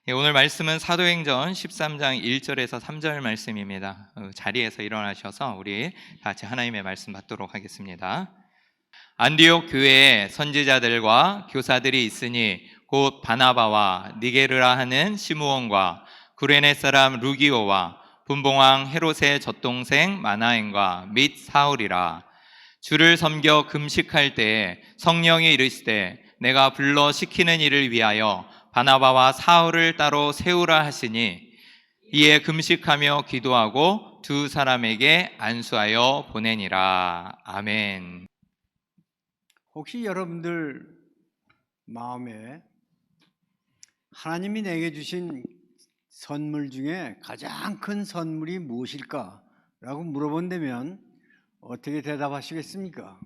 오늘 말씀은 사도행전 13장 1절에서 3절 말씀입니다. 자리에서 일어나셔서 우리 같이 하나님의 말씀 받도록 하겠습니다. 안디옥 교회에 선지자들과 교사들이 있으니 곧 바나바와 니게르라 하는 시므온과 구레네 사람 루기오와 분봉왕 헤롯의 젖동생 마나엔과 및 사울이라. 주를 섬겨 금식할 때에 성령이 이르시되 내가 불러 시키는 일을 위하여 바나바와 사울을 따로 세우라 하시니 이에 금식하며 기도하고 두 사람에게 안수하여 보내니라. 아멘. 혹시 여러분들 마음에 하나님이 내게 주신 선물 중에 가장 큰 선물이 무엇일까? 라고 물어본다면 어떻게 대답하시겠습니까?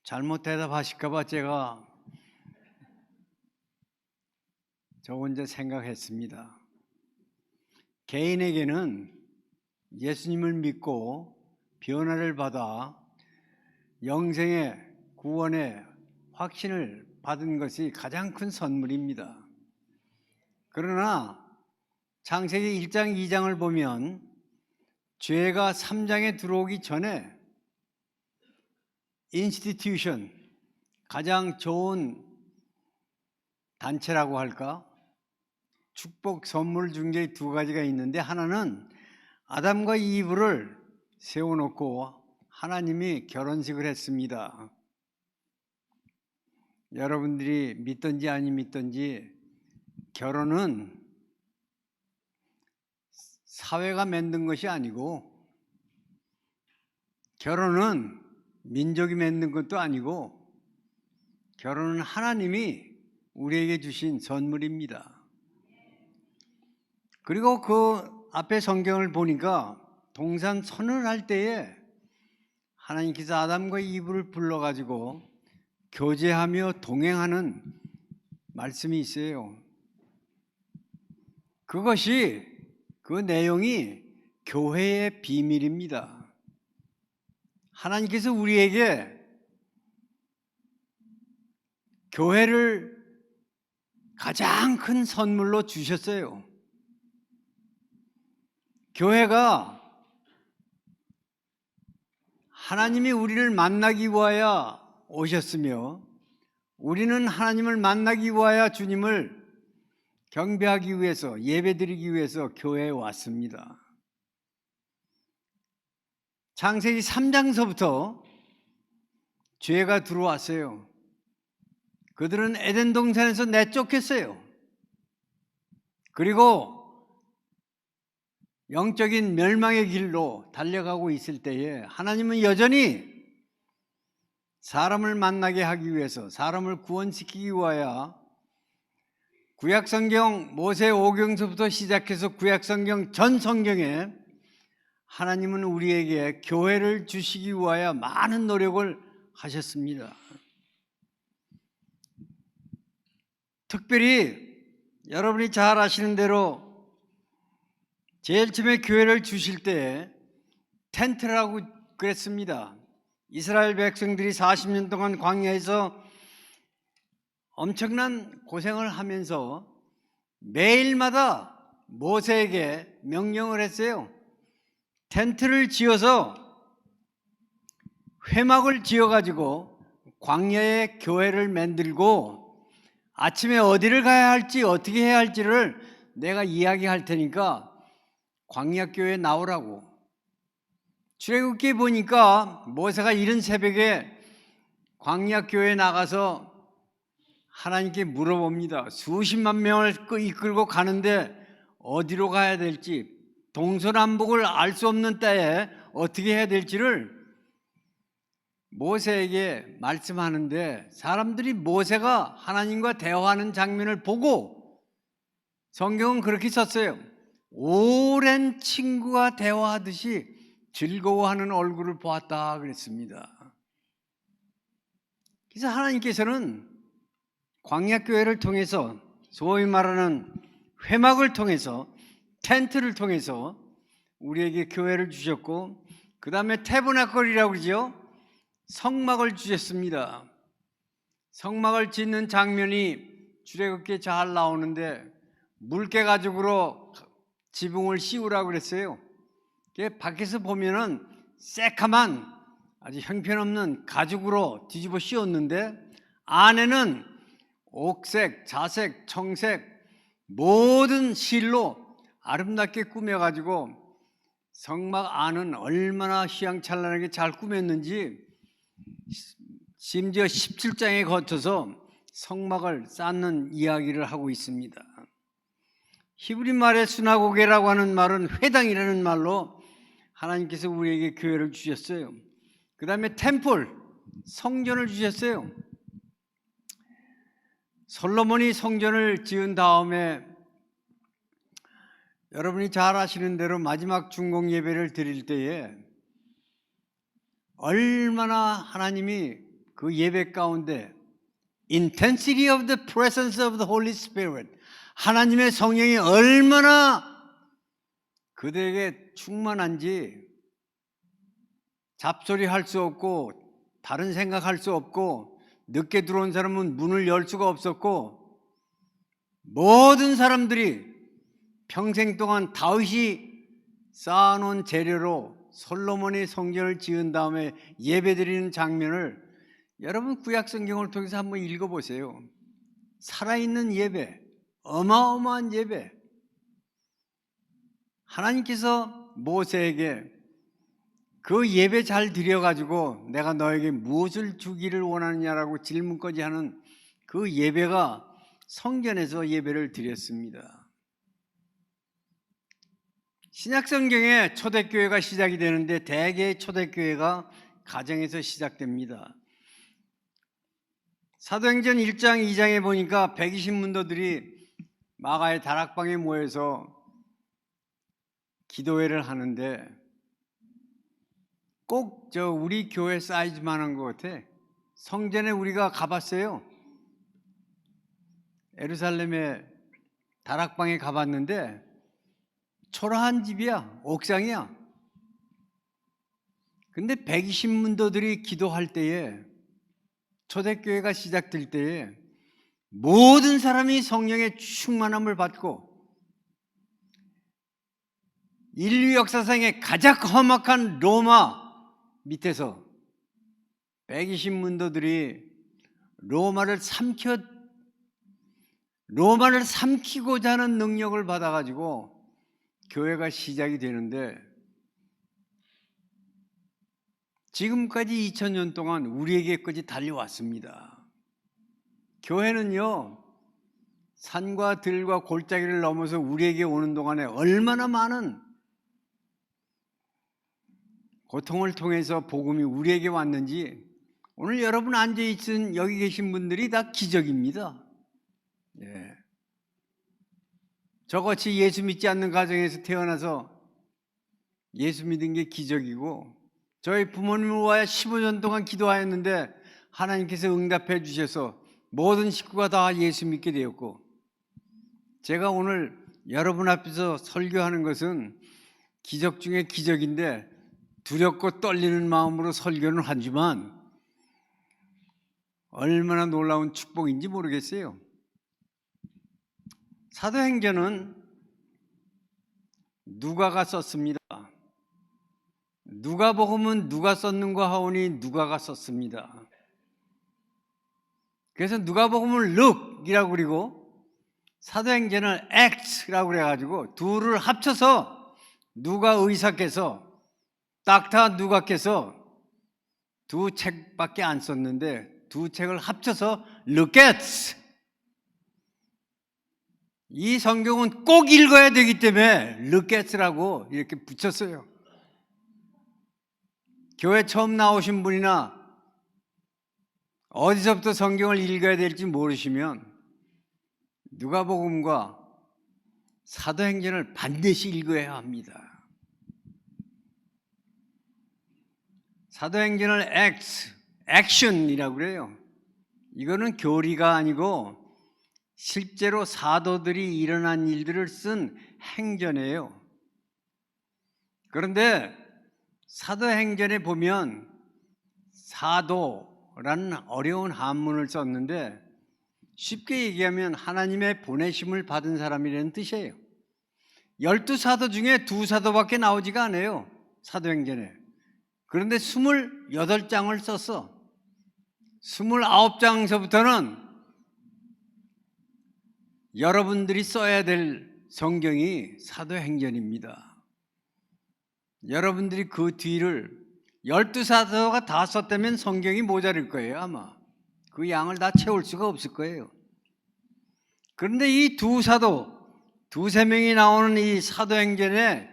잘못 대답하실까 봐 제가 저 혼자 생각했습니다. 개인에게는 예수님을 믿고 변화를 받아 영생의 구원의 확신을 받은 것이 가장 큰 선물입니다. 그러나 창세기 1장, 2장을 보면 죄가 3장에 들어오기 전에 인스티튜션, 가장 좋은 단체라고 할까? 축복 선물 중에 두 가지가 있는데, 하나는 아담과 이브를 세워놓고 하나님이 결혼식을 했습니다. 여러분들이 믿든지 아니 믿든지 결혼은 사회가 만든 것이 아니고, 결혼은 민족이 만든 것도 아니고, 결혼은 하나님이 우리에게 주신 선물입니다. 그리고 그 앞에 성경을 보니까 동산선을 할 때에 하나님께서 아담과 이브를 불러가지고 교제하며 동행하는 말씀이 있어요. 그것이, 그 내용이 교회의 비밀입니다. 하나님께서 우리에게 교회를 가장 큰 선물로 주셨어요. 교회가 하나님이 우리를 만나기 위하여 오셨으며, 우리는 하나님을 만나기 위하여 주님을 경배하기 위해서, 예배드리기 위해서 교회에 왔습니다. 창세기 3장서부터 죄가 들어왔어요. 그들은 에덴 동산에서 내쫓겼어요. 그리고 영적인 멸망의 길로 달려가고 있을 때에 하나님은 여전히 사람을 만나게 하기 위해서, 사람을 구원시키기 위하여 구약성경 모세 오경서부터 시작해서 구약성경 전 성경에 하나님은 우리에게 교회를 주시기 위하여 많은 노력을 하셨습니다. 특별히 여러분이 잘 아시는 대로 제일 처음에 교회를 주실 때 텐트라고 그랬습니다. 이스라엘 백성들이 40년 동안 광야에서 엄청난 고생을 하면서 매일마다 모세에게 명령을 했어요. 텐트를 지어서 회막을 지어가지고 광야에 교회를 만들고 아침에 어디를 가야 할지 어떻게 해야 할지를 내가 이야기할 테니까 광야교회에 나오라고. 출애굽기에 보니까 모세가 이른 새벽에 광야교회에 나가서 하나님께 물어봅니다. 수십만 명을 이끌고 가는데 어디로 가야 될지, 동서남북을 알 수 없는 때에 어떻게 해야 될지를 모세에게 말씀하는데, 사람들이 모세가 하나님과 대화하는 장면을 보고 성경은 그렇게 썼어요. 오랜 친구와 대화하듯이 즐거워하는 얼굴을 보았다 그랬습니다. 그래서 하나님께서는 광야교회를 통해서, 소위 말하는 회막을 통해서, 텐트를 통해서 우리에게 교회를 주셨고, 그 다음에 태브나클이라고 그러죠. 성막을 주셨습니다. 성막을 짓는 장면이 출애굽기에 잘 나오는데 물개 가죽으로 지붕을 씌우라고 그랬어요. 밖에서 보면은 새카만 아주 형편없는 가죽으로 뒤집어 씌웠는데 안에는 옥색, 자색, 청색 모든 실로 아름답게 꾸며가지고 성막 안은 얼마나 휘황찬란하게 잘 꾸몄는지 심지어 17장에 거쳐서 성막을 쌓는 이야기를 하고 있습니다. 히브리 말의 수나고게라고 하는 말은 회당이라는 말로 하나님께서 우리에게 교회를 주셨어요. 그 다음에 템플, 성전을 주셨어요. 솔로몬이 성전을 지은 다음에 여러분이 잘 아시는 대로 마지막 중공 예배를 드릴 때에 얼마나 하나님이 그 예배 가운데 intensity of the presence of the Holy Spirit, 하나님의 성령이 얼마나 그들에게 충만한지 잡소리 할 수 없고 다른 생각할 수 없고 늦게 들어온 사람은 문을 열 수가 없었고 모든 사람들이 평생 동안 다윗이 쌓아놓은 재료로 솔로몬이 성전을 지은 다음에 예배드리는 장면을 여러분 구약 성경을 통해서 한번 읽어보세요. 살아있는 예배, 어마어마한 예배. 하나님께서 모세에게 그 예배 잘 드려가지고 내가 너에게 무엇을 주기를 원하느냐라고 질문까지 하는 그 예배가 성전에서 예배를 드렸습니다. 신약성경에 초대교회가 시작이 되는데 대개의 초대교회가 가정에서 시작됩니다. 사도행전 1장 2장에 보니까 120문도들이 마가의 다락방에 모여서 기도회를 하는데 꼭 우리 교회 사이즈만한 것 같아. 성전에 우리가 가봤어요. 예루살렘의 다락방에 가봤는데 초라한 집이야. 옥상이야. 근데 120문도들이 기도할 때에 초대교회가 시작될 때에 모든 사람이 성령의 충만함을 받고 인류 역사상의 가장 험악한 로마 밑에서 120문도들이 로마를 삼키고자 하는 능력을 받아가지고 교회가 시작이 되는데 지금까지 2000년 동안 우리에게까지 달려왔습니다. 교회는요, 산과 들과 골짜기를 넘어서 우리에게 오는 동안에 얼마나 많은 고통을 통해서 복음이 우리에게 왔는지 오늘 여러분 앉아있은 여기 계신 분들이 다 기적입니다. 예. 저같이 예수 믿지 않는 가정에서 태어나서 예수 믿은 게 기적이고 저희 부모님을 위하여 15년 동안 기도하였는데 하나님께서 응답해 주셔서 모든 식구가 다 예수 믿게 되었고 제가 오늘 여러분 앞에서 설교하는 것은 기적 중에 기적인데 두렵고 떨리는 마음으로 설교는 하지만 얼마나 놀라운 축복인지 모르겠어요. 사도행전은 누가가 썼습니다. 누가복음은 누가 썼는가 하오니 누가가 썼습니다. 그래서 누가복음을 룩이라고 그리고 사도행전을 액트라고 그래가지고 둘을 합쳐서 누가 의사께서 닥터 누가께서 두 책밖에 안 썼는데 두 책을 합쳐서 룩겟스, 이 성경은 꼭 읽어야 되기 때문에 룩겟스라고 이렇게 붙였어요. 교회 처음 나오신 분이나 어디서부터 성경을 읽어야 될지 모르시면 누가복음과 사도행전을 반드시 읽어야 합니다. 사도행전을 액션이라고 그래요. 이거는 교리가 아니고 실제로 사도들이 일어난 일들을 쓴 행전이에요. 그런데 사도행전에 보면 사도라는 어려운 한문을 썼는데 쉽게 얘기하면 하나님의 보내심을 받은 사람이라는 뜻이에요. 12사도 중에 2사도밖에 나오지가 않아요, 사도행전에. 그런데 28장을 썼어. 29장서부터는 여러분들이 써야 될 성경이 사도행전입니다. 여러분들이 그 뒤를 12사도가 다 썼다면 성경이 모자랄 거예요, 아마. 그 양을 다 채울 수가 없을 거예요. 그런데 이 2사도, 2-3명이 나오는 이 사도행전에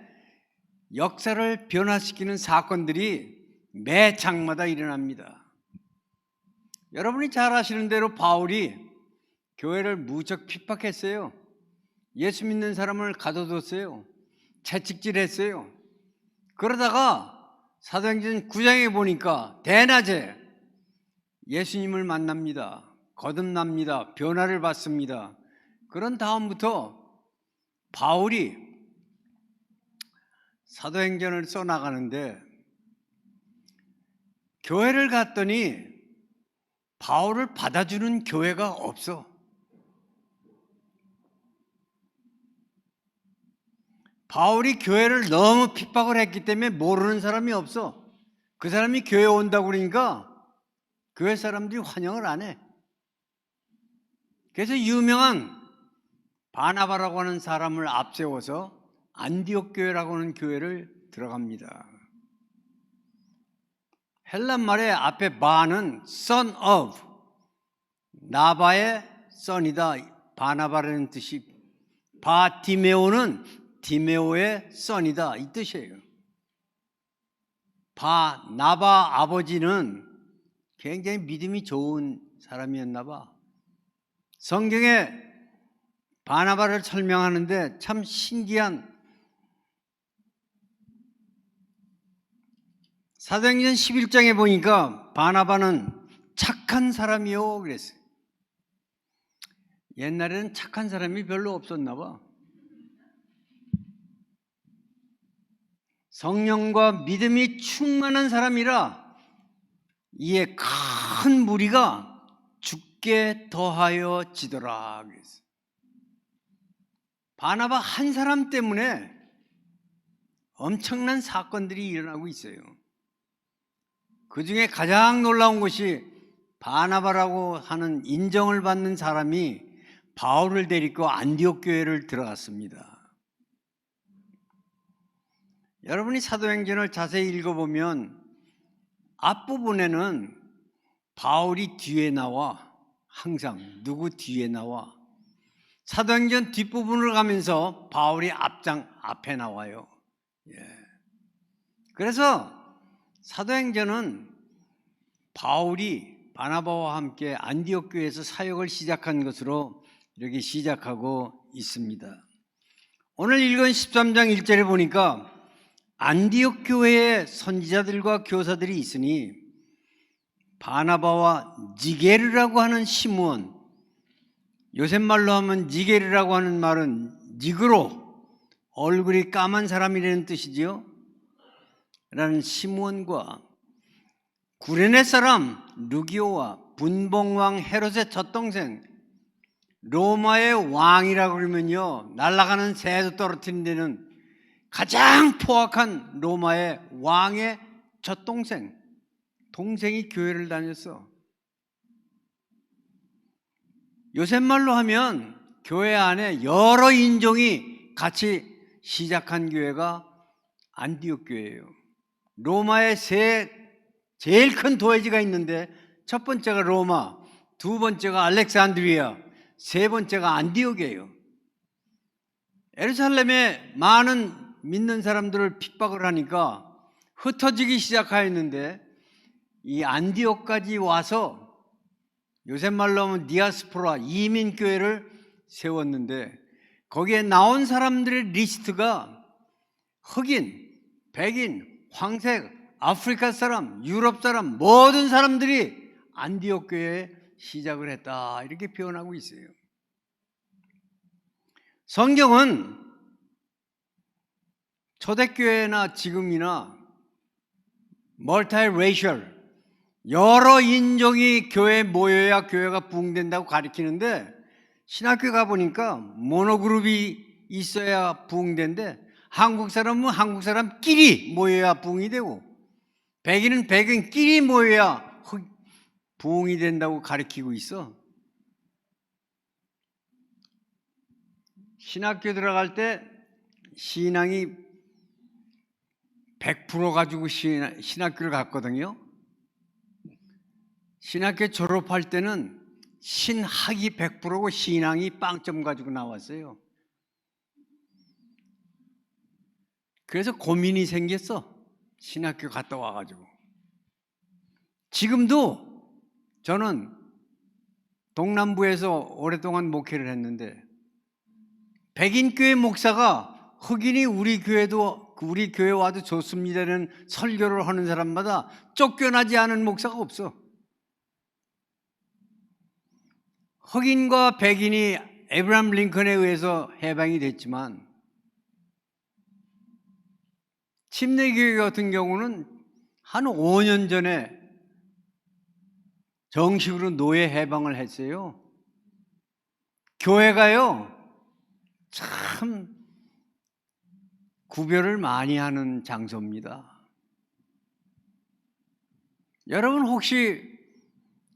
역사를 변화시키는 사건들이 매 장마다 일어납니다. 여러분이 잘 아시는 대로 바울이 교회를 무척 핍박했어요. 예수 믿는 사람을 가둬뒀어요. 채찍질했어요. 그러다가 사도행전 9장에 보니까 대낮에 예수님을 만납니다. 거듭납니다. 변화를 받습니다. 그런 다음부터 바울이 사도행전을 써나가는데 교회를 갔더니 바울을 받아주는 교회가 없어. 바울이 교회를 너무 핍박을 했기 때문에 모르는 사람이 없어. 그 사람이 교회 온다고 그러니까 교회 사람들이 환영을 안 해. 그래서 유명한 바나바라고 하는 사람을 앞세워서 안디옥 교회라고 하는 교회를 들어갑니다. 헬란 말에 앞에 바는 son of, 나바의 son이다, 바나바라는 뜻이, 바디메오는 디메오의 son이다, 이 뜻이에요. 바나바 아버지는 굉장히 믿음이 좋은 사람이었나 봐. 성경에 바나바를 설명하는데 참 신기한, 사도행전 11장에 보니까 바나바는 착한 사람이요 그랬어요. 옛날에는 착한 사람이 별로 없었나 봐. 성령과 믿음이 충만한 사람이라 이에 큰 무리가 죽게 더하여 지더라 그랬어요. 바나바 한 사람 때문에 엄청난 사건들이 일어나고 있어요. 그 중에 가장 놀라운 것이 바나바라고 하는 인정을 받는 사람이 바울을 데리고 안디옥 교회를 들어갔습니다. 여러분이 사도행전을 자세히 읽어보면 앞부분에는 바울이 뒤에 나와, 항상 누구 뒤에 나와. 사도행전 뒷부분을 가면서 바울이 앞에 나와요. 그래서 사도행전은 바울이 바나바와 함께 안디옥 교회에서 사역을 시작한 것으로 이렇게 시작하고 있습니다. 오늘 읽은 13장 1절에 보니까 안디옥 교회에 선지자들과 교사들이 있으니 바나바와 니게르라고 하는 시므온, 요새 말로 하면 니게르라고 하는 말은 니그로, 얼굴이 까만 사람이라는 뜻이지요. 라는 시므온과 구레네 사람 루기오와 분봉왕 헤롯의 젖동생, 로마의 왕이라고 그러면요, 날아가는 새도 떨어뜨린 데는 가장 포악한 로마의 왕의 젖동생, 동생이 교회를 다녔어. 요새 말로 하면 교회 안에 여러 인종이 같이 시작한 교회가 안디옥 교회예요. 로마에 제일 큰 도회지가 있는데 첫 번째가 로마, 두 번째가 알렉산드리아, 세 번째가 안디옥이에요. 예루살렘에 많은 믿는 사람들을 핍박을 하니까 흩어지기 시작하였는데 이 안디옥까지 와서 요새 말로 하면 디아스포라, 이민교회를 세웠는데 거기에 나온 사람들의 리스트가 흑인, 백인, 황색, 아프리카 사람, 유럽 사람, 모든 사람들이 안디옥 교회에 시작을 했다, 이렇게 표현하고 있어요. 성경은 초대교회나 지금이나 멀티레이셜, 여러 인종이 교회에 모여야 교회가 부흥된다고 가르치는데 신학교 가보니까 모노그룹이 있어야 부흥된대. 한국 사람은 한국 사람끼리 모여야 부흥이 되고 백인은 백인끼리 모여야 부흥이 된다고 가르치고 있어. 신학교 들어갈 때 신앙이 100% 가지고 신학교를 갔거든요. 신학교 졸업할 때는 신학이 100%고 신앙이 빵점 가지고 나왔어요. 그래서 고민이 생겼어. 신학교 갔다 와가지고. 지금도 저는 동남부에서 오랫동안 목회를 했는데 백인교회 목사가 흑인이 우리 교회 와도 좋습니다는 설교를 하는 사람마다 쫓겨나지 않은 목사가 없어. 흑인과 백인이 에브라함 링컨에 의해서 해방이 됐지만 침례교회 같은 경우는 한 5년 전에 정식으로 노예 해방을 했어요. 교회가요 참 구별을 많이 하는 장소입니다. 여러분 혹시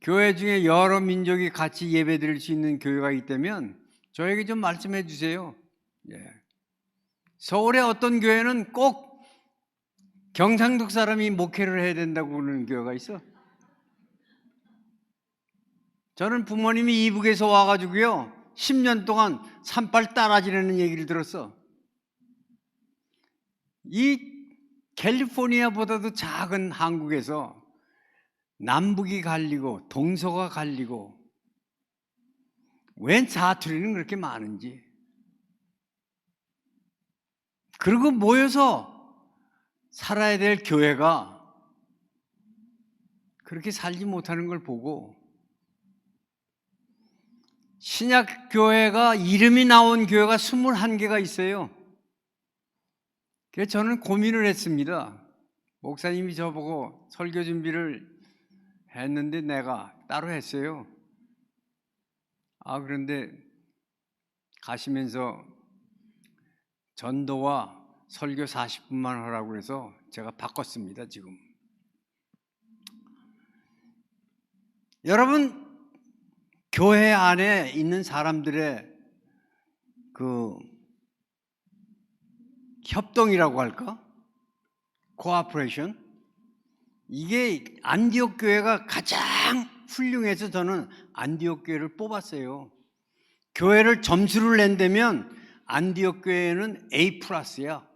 교회 중에 여러 민족이 같이 예배드릴 수 있는 교회가 있다면 저에게 좀 말씀해 주세요. 서울의 어떤 교회는 꼭 경상도 사람이 목회를 해야 된다고 그러는 교회가 있어. 저는 부모님이 이북에서 와가지고요 10년 동안 산발 따라지라는 얘기를 들었어. 이 캘리포니아보다도 작은 한국에서 남북이 갈리고 동서가 갈리고 웬 사투리는 그렇게 많은지, 그리고 모여서 살아야 될 교회가 그렇게 살지 못하는 걸 보고 신약교회가 이름이 나온 교회가 21개가 있어요. 그래서 저는 고민을 했습니다. 목사님이 저보고 설교 준비를 했는데 내가 따로 했어요. 그런데 가시면서 전도와 설교 40분만 하라고 해서 제가 바꿨습니다. 지금 여러분 교회 안에 있는 사람들의 그 협동이라고 할까? 코아퍼레이션, 이게 안디옥 교회가 가장 훌륭해서 저는 안디옥 교회를 뽑았어요. 교회를 점수를 낸다면 안디옥 교회는 A+야.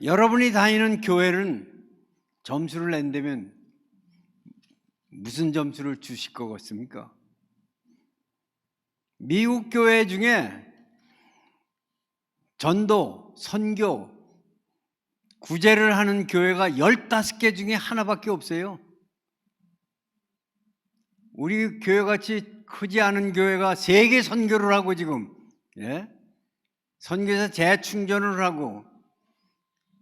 여러분이 다니는 교회는 점수를 낸다면 무슨 점수를 주실 것 같습니까? 미국 교회 중에 전도, 선교, 구제를 하는 교회가 15개 중에 하나밖에 없어요. 우리 교회같이 크지 않은 교회가 세계 선교를 하고 지금 선교사 재충전을 하고,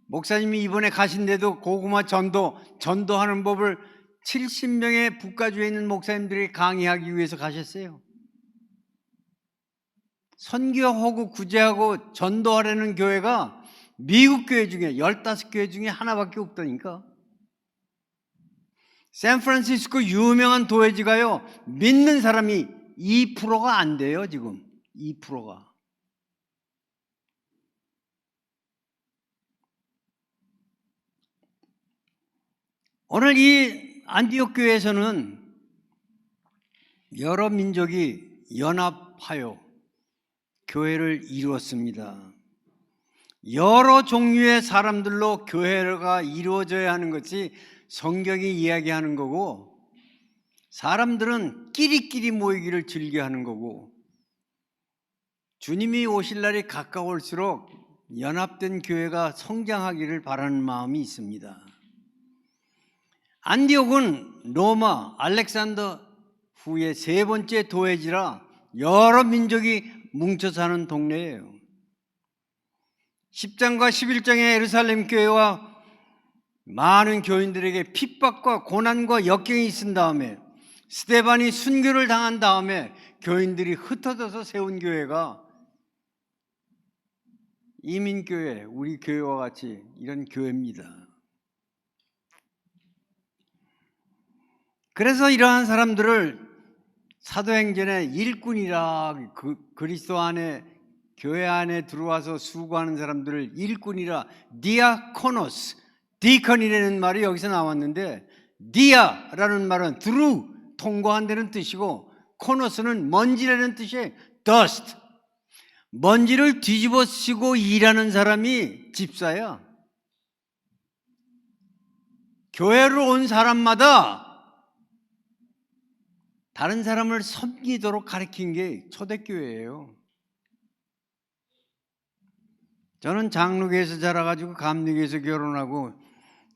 목사님이 이번에 가신데도 고구마 전도하는 법을 70명의 북가주에 있는 목사님들이 강의하기 위해서 가셨어요. 선교하고 구제하고 전도하려는 교회가 미국 교회 중에 15교회 중에 하나밖에 없다니까. 샌프란시스코 유명한 도회지가요 믿는 사람이 2%가 안 돼요. 지금 2%가. 오늘 이 안디옥 교회에서는 여러 민족이 연합하여 교회를 이루었습니다. 여러 종류의 사람들로 교회가 이루어져야 하는 것이 성경이 이야기하는 거고, 사람들은 끼리끼리 모이기를 즐겨하는 거고, 주님이 오실 날이 가까울수록 연합된 교회가 성장하기를 바라는 마음이 있습니다. 안디옥은 로마 알렉산더 후의 3번째 도회지라 여러 민족이 뭉쳐 사는 동네예요. 10장과 11장의 예루살렘 교회와 많은 교인들에게 핍박과 고난과 역경이 있은 다음에 스데반이 순교를 당한 다음에 교인들이 흩어져서 세운 교회가 이민교회, 우리 교회와 같이 이런 교회입니다. 그래서 이러한 사람들을 사도행전의 일꾼이라, 그리스도 안에 교회 안에 들어와서 수고하는 사람들을 일꾼이라, 디아코노스, 디컨이라는 말이 여기서 나왔는데, 디아라는 말은 through, 통과한다는 뜻이고, 코노스는 먼지라는 뜻이에요. dust, 먼지를 뒤집어 쓰고 일하는 사람이 집사야. 교회로 온 사람마다 다른 사람을 섬기도록 가르친 게 초대교회예요. 저는 장로교에서 자라가지고 감리교에서 결혼하고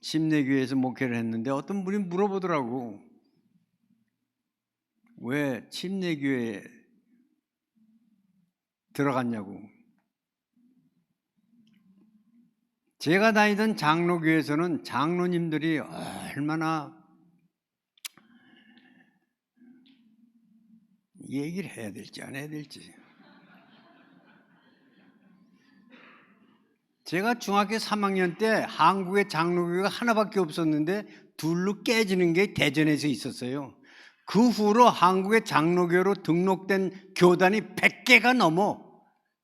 침례교회에서 목회를 했는데 어떤 분이 물어보더라고. 왜 침례교회에 들어갔냐고. 제가 다니던 장로교에서는 장로님들이 얼마나 얘기를 해야 될지 안 해야 될지. 제가 중학교 3학년 때 한국에 장로교가 하나밖에 없었는데 둘로 깨지는 게 대전에서 있었어요. 그 후로 한국의 장로교로 등록된 교단이 100개가 넘어.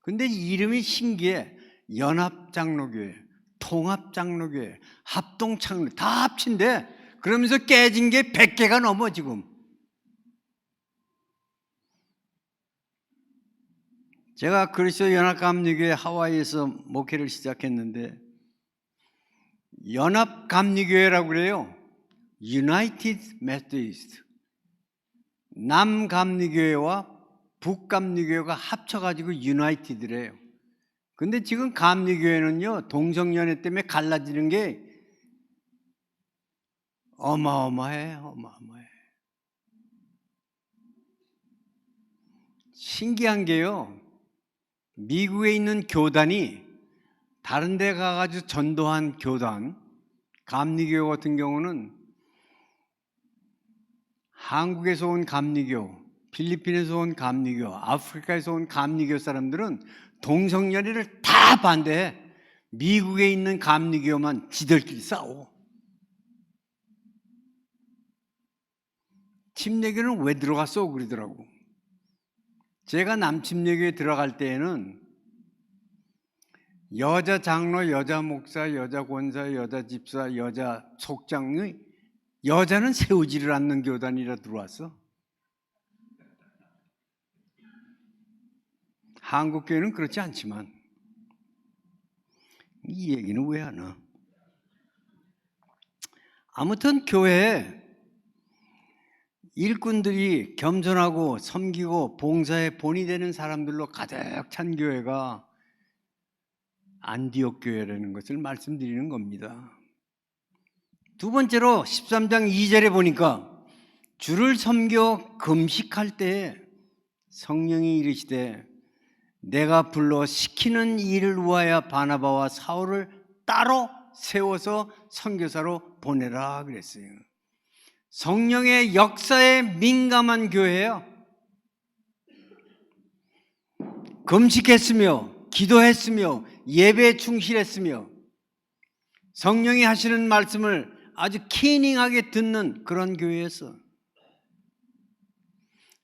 근데 이름이 신기해. 연합장로교회, 통합장로교회, 합동장로 다 합친데 그러면서 깨진 게 100개가 넘어 지금. 제가 그리스도 연합감리교회 하와이에서 목회를 시작했는데 연합감리교회라고 그래요. United Methodist. 남감리교회와 북감리교회가 합쳐가지고 유나이티드래요. 근데 지금 감리교회는요, 동성연애 때문에 갈라지는 게 어마어마해. 신기한 게요, 미국에 있는 교단이 다른 데 가가지고 전도한 교단, 감리교 같은 경우는 한국에서 온 감리교, 필리핀에서 온 감리교, 아프리카에서 온 감리교 사람들은 동성연애를 다 반대해. 미국에 있는 감리교만 지들끼리 싸워. 침례교는 왜 들어갔어? 그러더라고. 제가 남침례교에 들어갈 때에는 여자 장로, 여자 목사, 여자 권사, 여자 집사, 여자 속장의 여자는 세우지를 않는 교단이라 들어왔어. 한국 교회는 그렇지 않지만 이 얘기는 왜 하나? 아무튼 교회에 일꾼들이 겸손하고 섬기고 봉사에 본이 되는 사람들로 가득 찬 교회가 안디옥 교회라는 것을 말씀드리는 겁니다. 두 번째로 13장 2절에 보니까 주를 섬겨 금식할 때 성령이 이르시되 내가 불러 시키는 일을 위하여 바나바와 사울을 따로 세워서 선교사로 보내라 그랬어요. 성령의 역사에 민감한 교회예요. 금식했으며 기도했으며 예배에 충실했으며 성령이 하시는 말씀을 아주 키닝하게 듣는 그런 교회였어.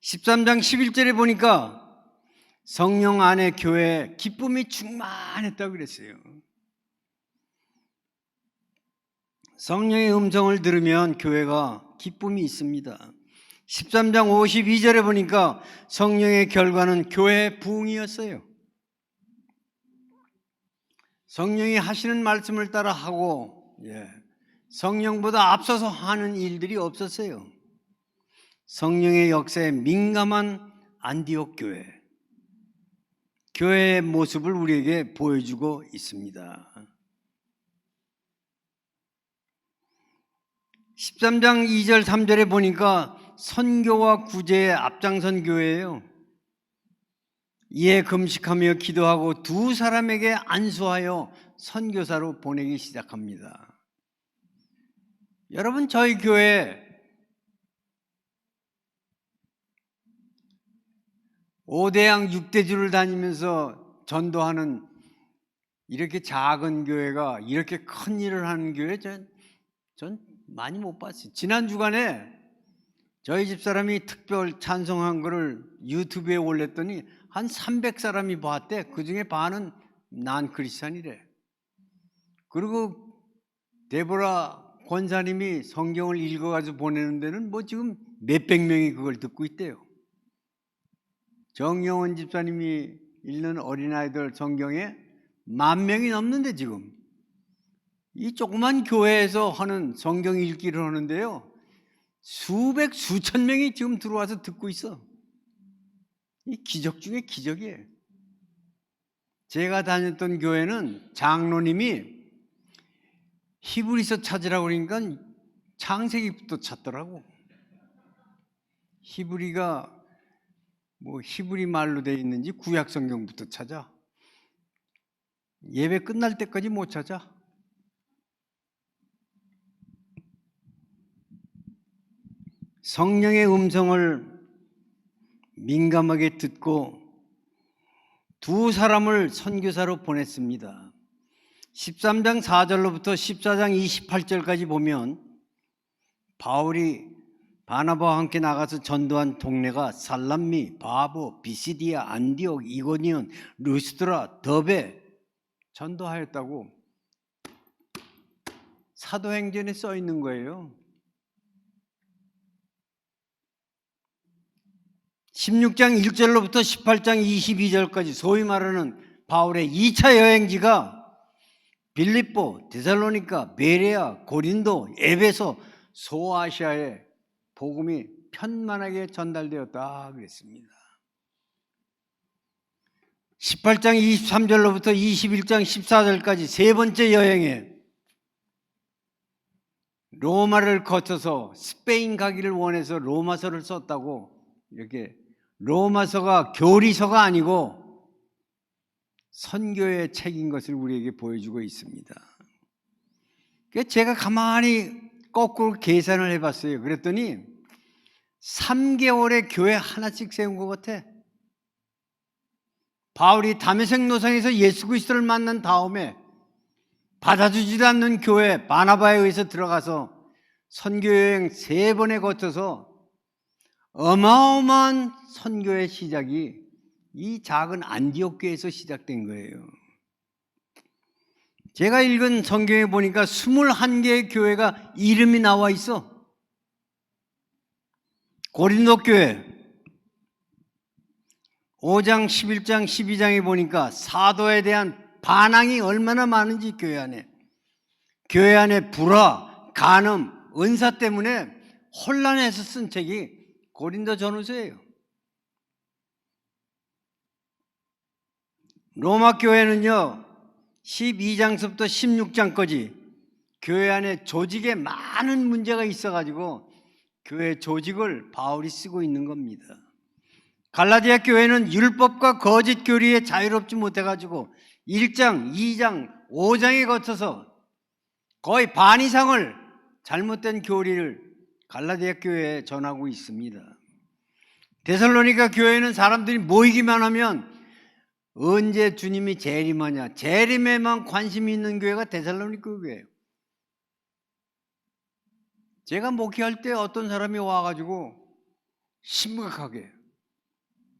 13장 11절에 보니까 성령 안에 교회에 기쁨이 충만했다고 그랬어요. 성령의 음성을 들으면 교회가 기쁨이 있습니다. 13장 52절에 보니까 성령의 결과는 교회의 부흥이었어요. 성령이 하시는 말씀을 따라 하고 성령보다 앞서서 하는 일들이 없었어요. 성령의 역사에 민감한 안디옥 교회, 교회의 모습을 우리에게 보여주고 있습니다. 13장 2절 3절에 보니까 선교와 구제에 앞장선 교회예요. 이에 금식하며 기도하고 두 사람에게 안수하여 선교사로 보내기 시작합니다. 여러분, 저희 교회 5대양 6대주를 다니면서 전도하는 이렇게 작은 교회가 이렇게 큰 일을 하는 교회 전 많이 못 봤어요. 지난 주간에 저희 집사람이 특별 찬송한 거를 유튜브에 올렸더니 한 300사람이 봤대. 그중에 반은 난 크리스찬이래. 그리고 데보라 권사님이 성경을 읽어가지고 보내는 데는 뭐 지금 몇백 명이 그걸 듣고 있대요. 정영원 집사님이 읽는 어린아이들 성경에 10,000명이 넘는데 지금 이 조그만 교회에서 하는 성경 읽기를 하는데요, 수백 수천 명이 지금 들어와서 듣고 있어. 이 기적 중에 기적이에요. 제가 다녔던 교회는 장로님이 히브리서 찾으라고 그러니까 창세기부터 찾더라고. 히브리가 뭐 히브리 말로 돼 있는지 구약 성경부터 찾아. 예배 끝날 때까지 못 찾아. 성령의 음성을 민감하게 듣고 두 사람을 선교사로 보냈습니다. 13장 4절로부터 14장 28절까지 보면 바울이 바나바와 함께 나가서 전도한 동네가 살람미, 바보, 비시디아, 안디옥, 이고니온, 루스드라, 더베 전도하였다고 사도행전에 써 있는 거예요. 16장 1절로부터 18장 22절까지 소위 말하는 바울의 2차 여행지가 빌립보, 데살로니가, 베레아, 고린도, 에베소, 소아시아에 복음이 편만하게 전달되었다 그랬습니다. 18장 23절로부터 21장 14절까지 세 번째 여행에 로마를 거쳐서 스페인 가기를 원해서 로마서를 썼다고, 이렇게 로마서가 교리서가 아니고 선교의 책인 것을 우리에게 보여주고 있습니다. 제가 가만히 거꾸로 계산을 해봤어요. 그랬더니 3개월에 교회 하나씩 세운 것 같아. 바울이 다메섹 노상에서 예수 그리스도를 만난 다음에 받아주지도 않는 교회 바나바에 의해서 들어가서 선교여행 3번에 거쳐서 어마어마한 선교의 시작이 이 작은 안디옥 교회에서 시작된 거예요. 제가 읽은 성경에 보니까 21개의 교회가 이름이 나와 있어. 고린도 교회 5장, 11장, 12장에 보니까 사도에 대한 반항이 얼마나 많은지 교회 안에 불화, 간음, 은사 때문에 혼란해서 쓴 책이 고린도 전후서예요. 로마 교회는요 12장서부터 16장까지 교회 안에 조직에 많은 문제가 있어가지고 교회 조직을 바울이 쓰고 있는 겁니다. 갈라디아 교회는 율법과 거짓 교리에 자유롭지 못해가지고 1장, 2장, 5장에 거쳐서 거의 반 이상을 잘못된 교리를 갈라디아 교회에 전하고 있습니다. 데살로니가 교회는 사람들이 모이기만 하면 언제 주님이 재림하냐, 재림에만 관심이 있는 교회가 데살로니가 교회예요. 제가 목회할 때 어떤 사람이 와가지고 심각하게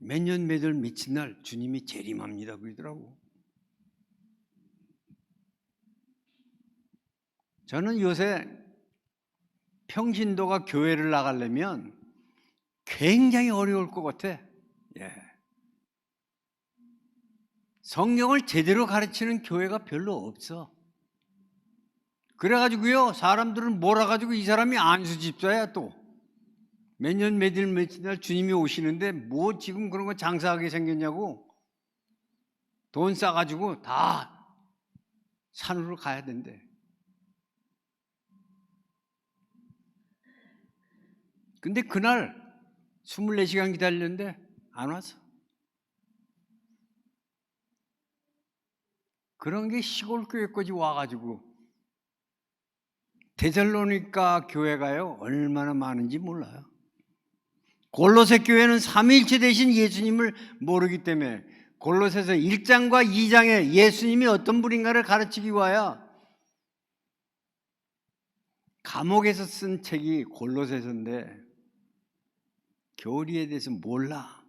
몇 년 몇월 며칠 날 주님이 재림합니다 그러더라고. 저는 요새 평신도가 교회를 나가려면 굉장히 어려울 것 같아. 성경을 제대로 가르치는 교회가 별로 없어. 그래가지고요 사람들은 몰아가지고 이 사람이 안수집사야, 또 몇 년 몇일 며칠 날 주님이 오시는데 뭐 지금 그런 거 장사하게 생겼냐고 돈 싸가지고 다 산으로 가야 된대. 근데 그날 24시간 기다렸는데 안 왔어. 그런 게 시골 교회까지 와가지고 데살로니가 교회가요 얼마나 많은지 몰라요. 골로새 교회는 삼위일체 되신 예수님을 모르기 때문에 골로새서 1장과 2장에 예수님이 어떤 분인가를 가르치기 위하여 감옥에서 쓴 책이 골로새서인데 교리에 대해서 몰라.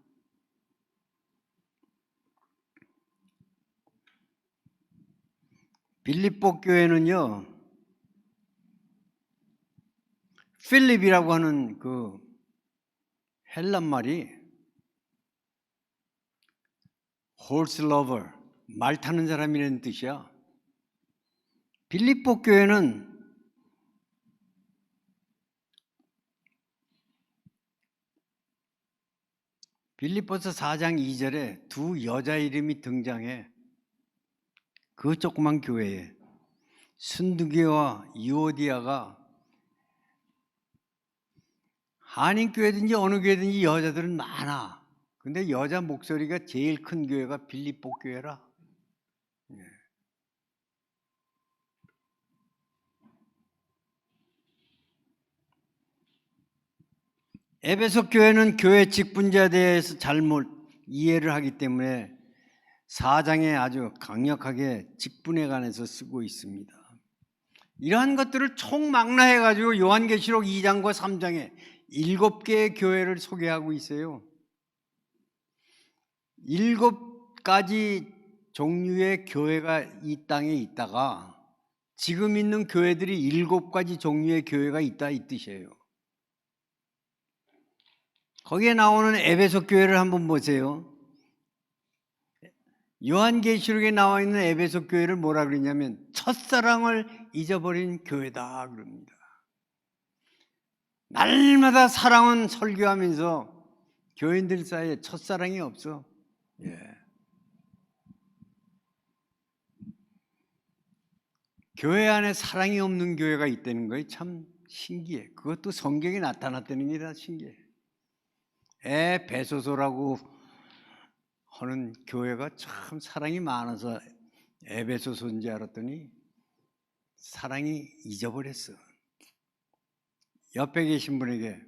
빌립보 교회는요 필립이라고 하는 그 헬란 말이 horse lover, 말 타는 사람이라는 뜻이야. 빌립보 교회는 빌립보서 4장 2절에 두 여자 이름이 등장해. 그 조그만 교회에 순두계와 유오디아가 한인교회든지 어느 교회든지 여자들은 많아. 근데 여자 목소리가 제일 큰 교회가 빌립보 교회라. 에베소 교회는 교회 직분자에 대해서 잘못 이해를 하기 때문에 4장에 아주 강력하게 직분에 관해서 쓰고 있습니다. 이러한 것들을 총망라해 가지고 요한계시록 2장과 3장에 7개의 교회를 소개하고 있어요. 7가지 종류의 교회가 이 땅에 있다가 지금 있는 교회들이 7가지 종류의 교회가 있다 이 뜻이에요. 거기에 나오는 에베소 교회를 한번 보세요. 요한계시록에 나와 있는 에베소 교회를 뭐라 그러냐면 첫사랑을 잊어버린 교회다 그럽니다. 날마다 사랑은 설교하면서 교인들 사이에 첫사랑이 없어. 교회 안에 사랑이 없는 교회가 있다는 거에 참 신기해. 그것도 성경에 나타났다는 게 다 신기해. 에베소서라고 하는 교회가 참 사랑이 많아서 에베소서인지 알았더니 사랑이 잊어버렸어. 옆에 계신 분에게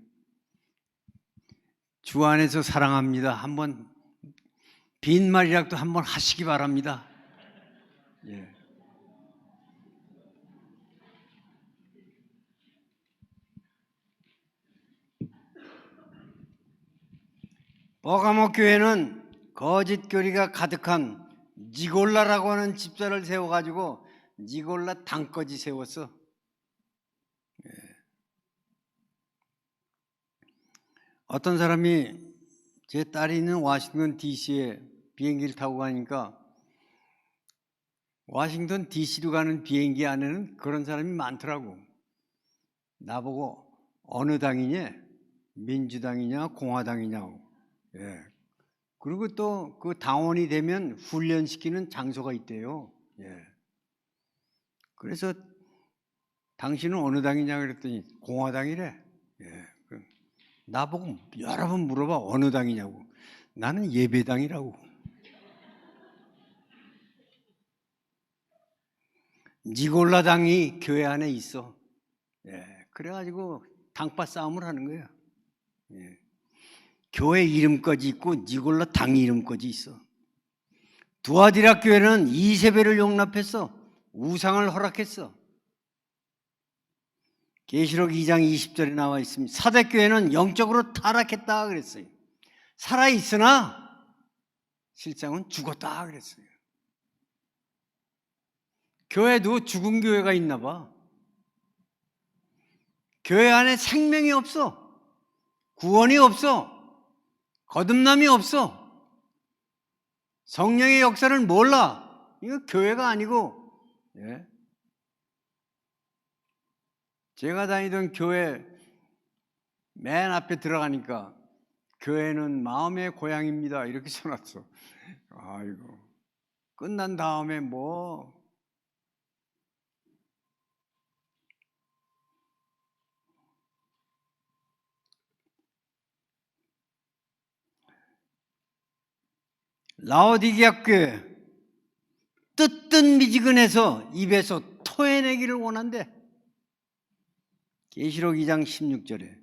주 안에서 사랑합니다. 한번 빈말이라도 한번 하시기 바랍니다. 예. 버가모 교회는 거짓 교리가 가득한 니골라라고 하는 집사를 세워가지고 니골라 당거지 세웠어. 어떤 사람이 제 딸이 있는 워싱턴 DC에 비행기를 타고 가니까 워싱턴 DC로 가는 비행기 안에는 그런 사람이 많더라고. 나보고 어느 당이냐? 민주당이냐 공화당이냐고. 예. 그리고 또 그 당원이 되면 훈련시키는 장소가 있대요. 예. 그래서 당신은 어느 당이냐 그랬더니 공화당이래. 예. 나보고 여러 번 물어봐 어느 당이냐고. 나는 예배당이라고. 니골라 당이 교회 안에 있어. 예. 그래가지고 당파 싸움을 하는 거야. 예. 교회 이름까지 있고 니골라 당 이름까지 있어. 두아디라 교회는 이세벨을 용납했어. 우상을 허락했어. 계시록 2장 20절에 나와 있습니다. 사대교회는 영적으로 타락했다 그랬어요. 살아있으나 실상은 죽었다 그랬어요. 교회도 죽은 교회가 있나 봐. 교회 안에 생명이 없어. 구원이 없어. 거듭남이 없어. 성령의 역사를 몰라. 이거 교회가 아니고. 예. 제가 다니던 교회 맨 앞에 들어가니까 교회는 마음의 고향입니다 이렇게 써놨어. 아이고 끝난 다음에 뭐 라오디게아 교회 뜨뜻미지근해서 입에서 토해내기를 원한대. 계시록 2장 16절에.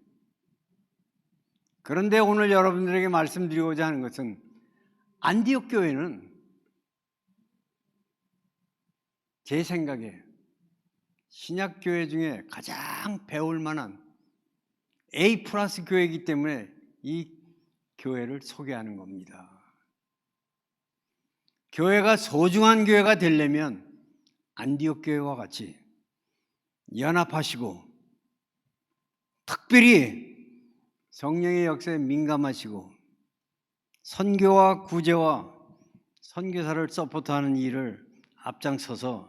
그런데 오늘 여러분들에게 말씀드리고자 하는 것은 안디옥 교회는 제 생각에 신약 교회 중에 가장 배울 만한 A 플러스 교회이기 때문에 이 교회를 소개하는 겁니다. 교회가 소중한 교회가 되려면 안디옥 교회와 같이 연합하시고 특별히 성령의 역사에 민감하시고 선교와 구제와 선교사를 서포트하는 일을 앞장서서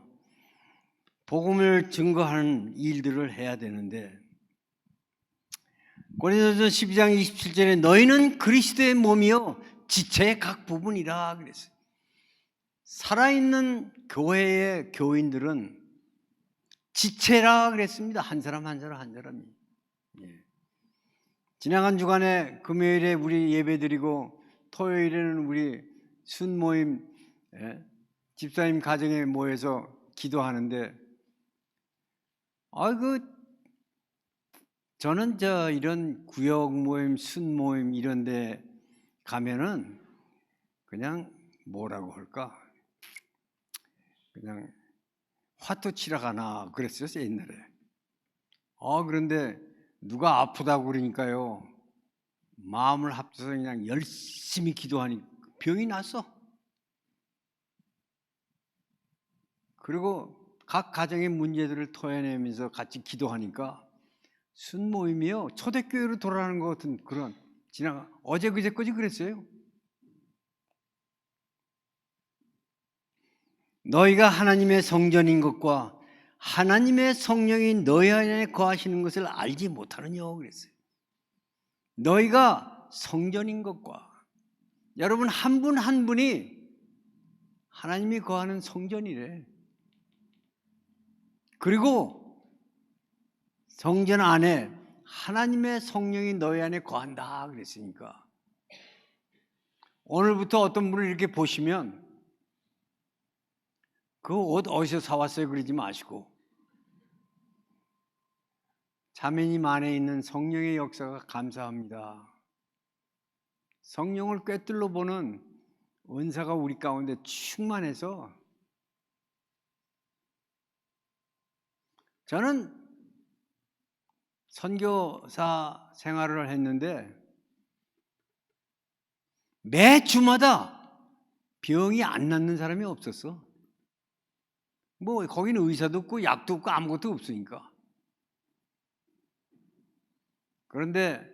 복음을 증거하는 일들을 해야 되는데, 고린도전서 12장 27절에 너희는 그리스도의 몸이요 지체의 각 부분이라 그랬어요. 살아있는 교회의 교인들은 지체라 그랬습니다. 한 사람 한 사람 한 사람이. 지나간 주간에 금요일에 우리 예배드리고 토요일에는 우리 순모임 집사님 가정에 모여서 기도하는데, 저는 이런 구역 모임, 순모임 이런 데 가면은 그냥 뭐라고 할까? 그냥 화투 치러 가나 그랬어요, 옛날에. 그런데 누가 아프다고 그러니까요, 마음을 합쳐서 그냥 열심히 기도하니 병이 났어. 그리고 각 가정의 문제들을 토해내면서 같이 기도하니까 순모임이요 초대교회로 돌아가는 것 같은 그런, 어제 그제까지 그랬어요. 너희가 하나님의 성전인 것과 하나님의 성령이 너희 안에 거하시는 것을 알지 못하느냐 그랬어요. 너희가 성전인 것과, 여러분 한 분 한 분이 하나님이 거하는 성전이래. 그리고 성전 안에 하나님의 성령이 너희 안에 거한다 그랬으니까, 오늘부터 어떤 분을 이렇게 보시면 그 옷 어디서 사왔어요 그러지 마시고, 자매님 안에 있는 성령의 역사가 감사합니다. 성령을 꿰뚫어 보는 은사가 우리 가운데 충만해서, 저는 선교사 생활을 했는데 매 주마다 병이 안 낫는 사람이 없었어. 뭐 거기는 의사도 없고 약도 없고 아무것도 없으니까. 그런데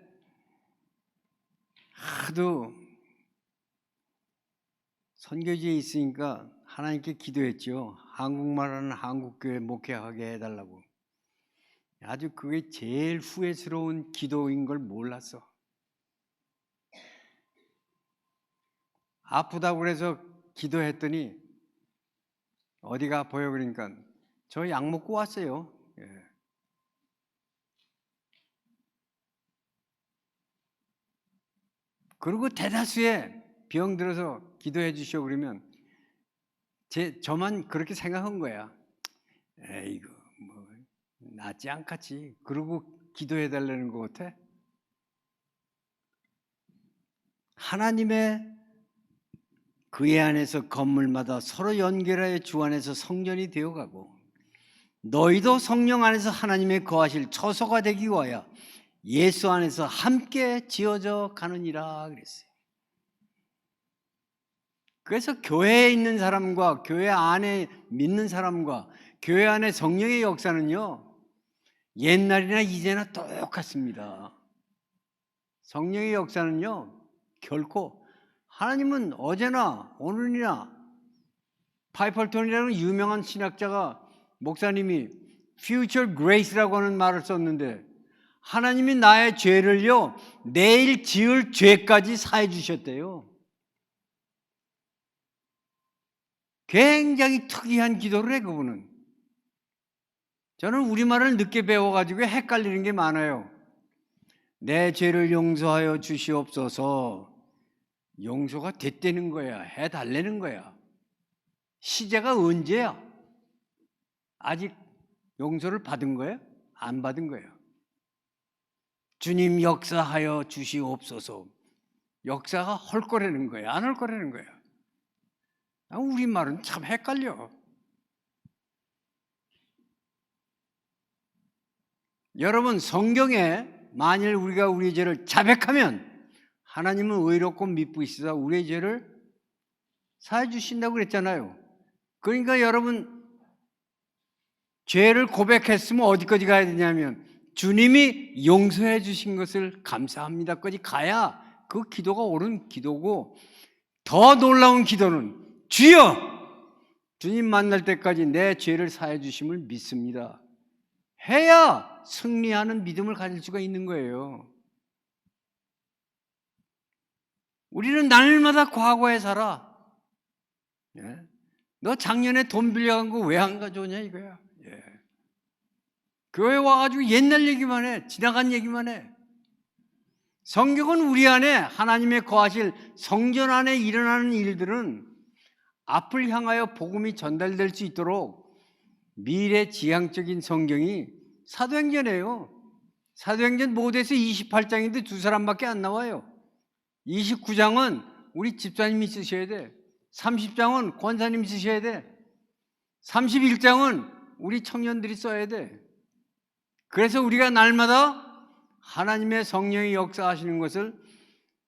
하도 선교지에 있으니까 하나님께 기도했죠. 한국말하는 한국교회 목회하게 해달라고. 아주 그게 제일 후회스러운 기도인 걸 몰랐어. 아프다고 그래서 기도했더니 어디가 아파요 그러니까 저 약 먹고 왔어요. 그리고 대다수의 병 들어서 기도해 주시오 그러면 저만 그렇게 생각한 거야. 에이구 뭐 낫지 않겠지. 그러고 기도해 달라는 것 같아. 하나님의 그의 안에서 건물마다 서로 연결하여 주 안에서 성전이 되어가고, 너희도 성령 안에서 하나님의 거하실 처소가 되기 위하여 예수 안에서 함께 지어져 가느니라 그랬어요. 그래서 교회에 있는 사람과 교회 안에 믿는 사람과 교회 안에 성령의 역사는요 옛날이나 이제나 똑같습니다. 성령의 역사는요 결코, 하나님은 어제나 오늘이나, 파이펄턴이라는 유명한 신학자가, 목사님이 future grace라고 하는 말을 썼는데, 하나님이 나의 죄를요 내일 지을 죄까지 사해 주셨대요. 굉장히 특이한 기도를 해 그분은. 저는 우리말을 늦게 배워가지고 헷갈리는 게 많아요. 내 죄를 용서하여 주시옵소서. 용서가 됐다는 거야, 해달라는 거야. 시제가 언제야? 아직 용서를 받은 거야? 안 받은 거야. 주님 역사하여 주시옵소서. 역사가 할 거라는 거예요? 안 할 거라는 거예요? 우리말은 참 헷갈려. 여러분, 성경에 만일 우리가 우리 죄를 자백하면 하나님은 의롭고 미쁘시사 우리의 죄를 사해 주신다고 그랬잖아요. 그러니까 여러분, 죄를 고백했으면 어디까지 가야 되냐면 주님이 용서해 주신 것을 감사합니다까지 가야 그 기도가 옳은 기도고, 더 놀라운 기도는 주여 주님 만날 때까지 내 죄를 사해 주심을 믿습니다 해야 승리하는 믿음을 가질 수가 있는 거예요. 우리는 날마다 과거에 살아. 예? 너 작년에 돈 빌려간 거 왜 안 가져오냐 이거야. 예. 교회 와가지고 옛날 얘기만 해. 지나간 얘기만 해. 성경은 우리 안에 하나님의 거하실 성전 안에 일어나는 일들은 앞을 향하여 복음이 전달될 수 있도록 미래지향적인 성경이 사도행전이에요. 사도행전 모두에서 28장인데 두 사람밖에 안 나와요. 29장은 우리 집사님이 쓰셔야 돼. 30장은 권사님이 쓰셔야 돼. 31장은 우리 청년들이 써야 돼. 그래서 우리가 날마다 하나님의 성령이 역사하시는 것을,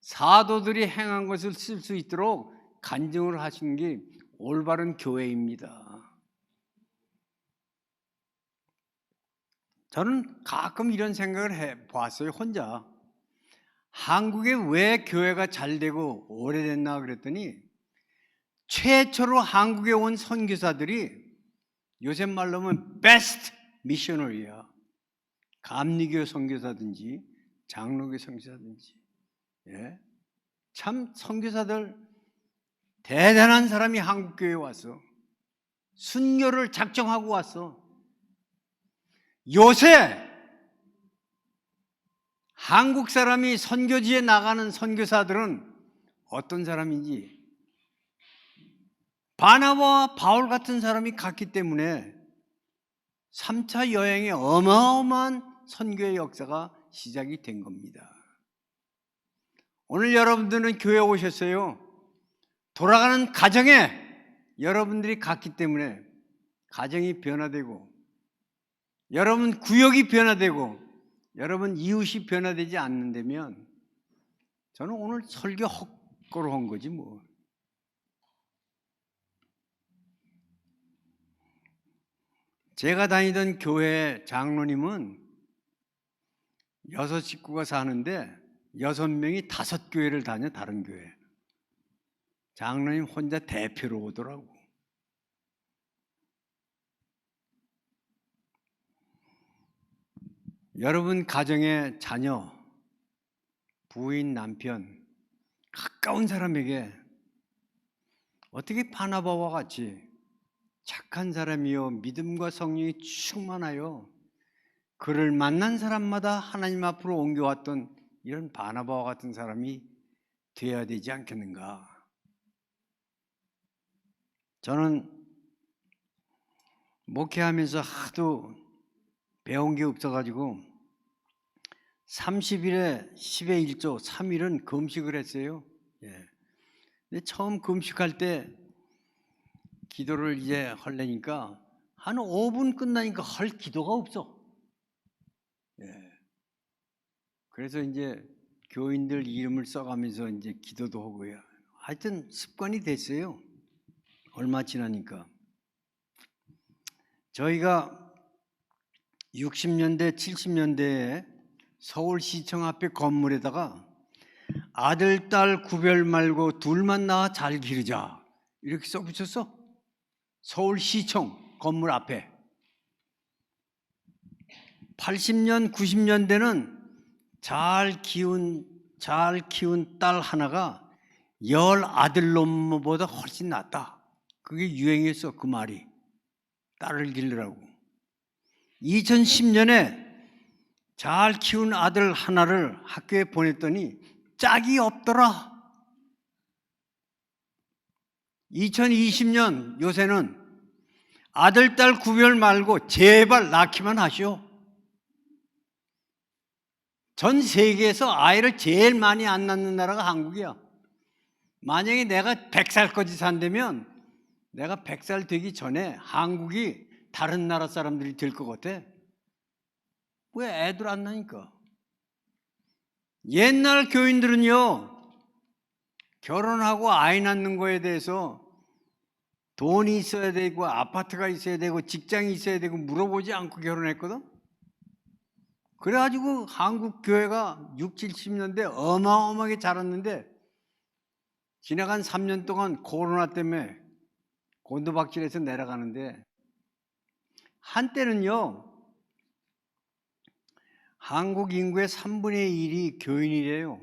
사도들이 행한 것을 쓸 수 있도록 간증을 하시는 게 올바른 교회입니다. 저는 가끔 이런 생각을 해봤어요, 혼자. 한국에 왜 교회가 잘 되고 오래됐나 그랬더니, 최초로 한국에 온 선교사들이 요새 말로 하면 베스트 미셔너리야. 감리교 선교사든지 장로교 선교사든지, 예? 참 선교사들 대단한 사람이 한국 교회에 왔어. 순교를 작정하고 왔어. 요새 한국 사람이 선교지에 나가는 선교사들은 어떤 사람인지, 바나바와 바울 같은 사람이 갔기 때문에 3차 여행의 어마어마한 선교의 역사가 시작이 된 겁니다. 오늘 여러분들은 교회에 오셨어요. 돌아가는 가정에 여러분들이 갔기 때문에 가정이 변화되고, 여러분 구역이 변화되고, 여러분 이웃이 변화되지 않는다면 저는 오늘 설교 헛거로 한 거지 뭐. 제가 다니던 교회 장로님은 6 식구가 사는데 6명이 5교회를 다녀. 다른 교회. 장로님 혼자 대표로 오더라고. 여러분 가정의 자녀, 부인, 남편, 가까운 사람에게 어떻게 바나바와 같이 착한 사람이요 믿음과 성령이 충만하여 그를 만난 사람마다 하나님 앞으로 옮겨왔던 이런 바나바와 같은 사람이 되어야 되지 않겠는가. 저는 목회하면서 하도 배운 게 없어가지고 30일에 10의 1조 3일은 금식을 했어요. 예. 근데 처음 금식할 때 기도를 이제 하려니까 한 5분 끝나니까 할 기도가 없어. 예. 그래서 이제 교인들 이름을 써가면서 이제 기도도 하고요. 하여튼 습관이 됐어요. 얼마 지나니까. 저희가 60년대, 70년대에 서울시청 앞에 건물에다가 아들, 딸 구별 말고 둘만 낳아 잘 기르자 이렇게 써붙였어. 서울시청 건물 앞에. 80년, 90년대는 잘 키운 딸 하나가 10 아들놈보다 훨씬 낫다. 그게 유행했어, 그 말이. 딸을 기르라고. 2010년에 잘 키운 아들 하나를 학교에 보냈더니 짝이 없더라. 2020년 요새는 아들, 딸 구별 말고 제발 낳기만 하시오. 전 세계에서 아이를 제일 많이 안 낳는 나라가 한국이야. 만약에 내가 100살까지 산다면 내가 100살 되기 전에 한국이 다른 나라 사람들이 될 것 같아. 왜 애들 안 낳으니까? 옛날 교인들은요, 결혼하고 아이 낳는 거에 대해서 돈이 있어야 되고 아파트가 있어야 되고 직장이 있어야 되고 물어보지 않고 결혼했거든. 그래가지고 한국 교회가 6, 70년대 어마어마하게 자랐는데 지나간 3년 동안 코로나 때문에 곤두박질해서 내려가는데, 한때는요 한국 인구의 3분의 1이 교인이래요.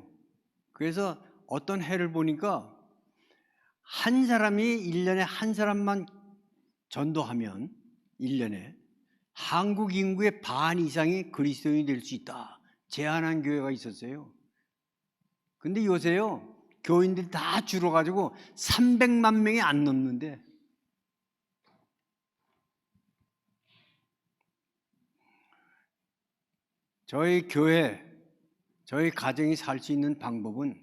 그래서 어떤 해를 보니까 한 사람이 1년에 한 사람만 전도하면 1년에 한국 인구의 반 이상이 그리스도인이 될 수 있다 제안한 교회가 있었어요. 근데 요새요 교인들이 다 줄어가지고 300만 명이 안 넘는데, 저희 교회, 저희 가정이 살 수 있는 방법은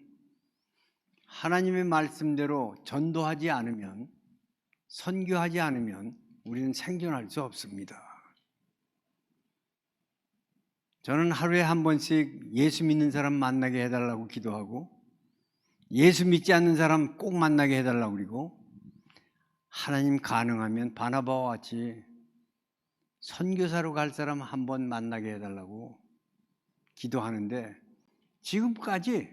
하나님의 말씀대로 전도하지 않으면, 선교하지 않으면 우리는 생존할 수 없습니다. 저는 하루에 한 번씩 예수 믿는 사람 만나게 해달라고 기도하고, 예수 믿지 않는 사람 꼭 만나게 해달라고 그리고, 하나님 가능하면 바나바와 같이 선교사로 갈 사람 한 번 만나게 해달라고 기도하는데, 지금까지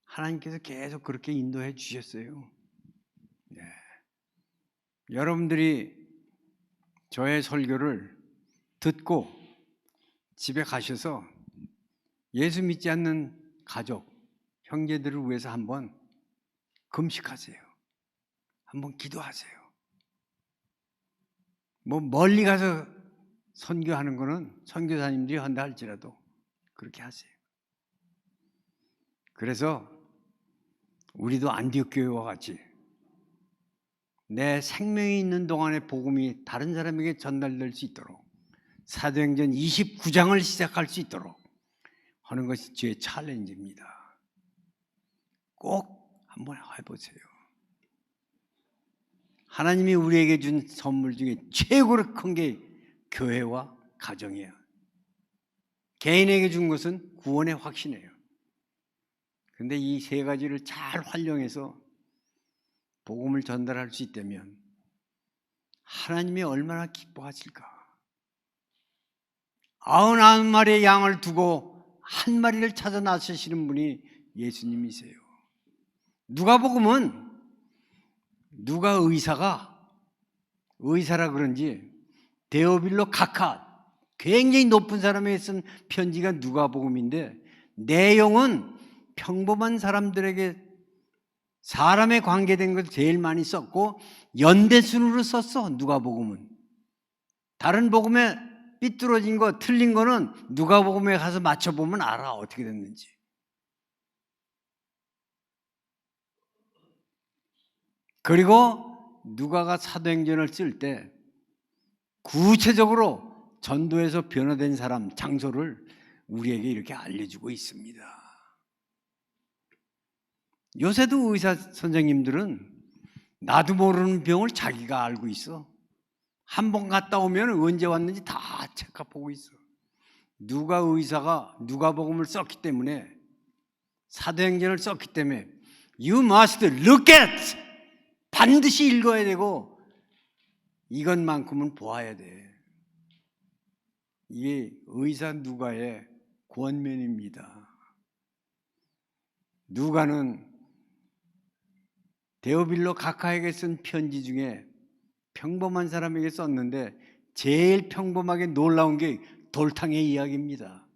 하나님께서 계속 그렇게 인도해 주셨어요. 네. 여러분들이 저의 설교를 듣고 집에 가셔서 예수 믿지 않는 가족, 형제들을 위해서 한번 금식하세요. 한번 기도하세요. 뭐 멀리 가서 선교하는 거는 선교사님들이 한다 할지라도 그렇게 하세요. 그래서 우리도 안디옥 교회와 같이 내 생명이 있는 동안에 복음이 다른 사람에게 전달될 수 있도록 사도행전 29장을 시작할 수 있도록 하는 것이 주의 챌린지입니다. 꼭 한번 해보세요. 하나님이 우리에게 준 선물 중에 최고로 큰 게 교회와 가정이에요. 개인에게 준 것은 구원의 확신이에요. 근데 이 세 가지를 잘 활용해서 복음을 전달할 수 있다면 하나님이 얼마나 기뻐하실까. 99마리의 양을 두고 한 마리를 찾아 나서시는 분이 예수님이세요. 누가복음은 누가 의사라 그런지 데오빌로 카카, 굉장히 높은 사람에게 쓴 편지가 누가복음인데, 내용은 평범한 사람들에게 사람에 관계된 것을 제일 많이 썼고 연대순으로 썼어. 누가복음은 다른 복음에 삐뚤어진 거 틀린 거는 누가복음에 가서 맞춰보면 알아 어떻게 됐는지. 그리고 누가가 사도행전을 쓸 때 구체적으로 전도에서 변화된 사람, 장소를 우리에게 이렇게 알려주고 있습니다. 요새도 의사 선생님들은 나도 모르는 병을 자기가 알고 있어. 한 번 갔다 오면 언제 왔는지 다 체크하고 있어. 누가 의사가 누가복음을 썼기 때문에, 사도행전을 썼기 때문에 You must look at, 반드시 읽어야 되고 이것만큼은 보아야 돼. 이게 의사 누가의 권면입니다. 누가는 데오빌로 가카에게 쓴 편지 중에 평범한 사람에게 썼는데 제일 평범하게 놀라운 게 돌탕의 이야기입니다.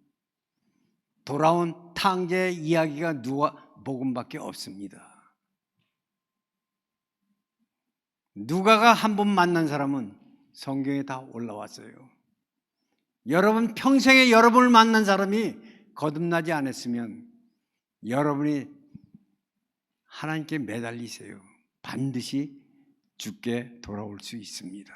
돌아온 탕자의 이야기가 누가복음밖에 없습니다. 누가가 한 번 만난 사람은 성경에 다 올라왔어요. 여러분 평생에 여러분을 만난 사람이 거듭나지 않았으면 여러분이 하나님께 매달리세요. 반드시 주께 돌아올 수 있습니다.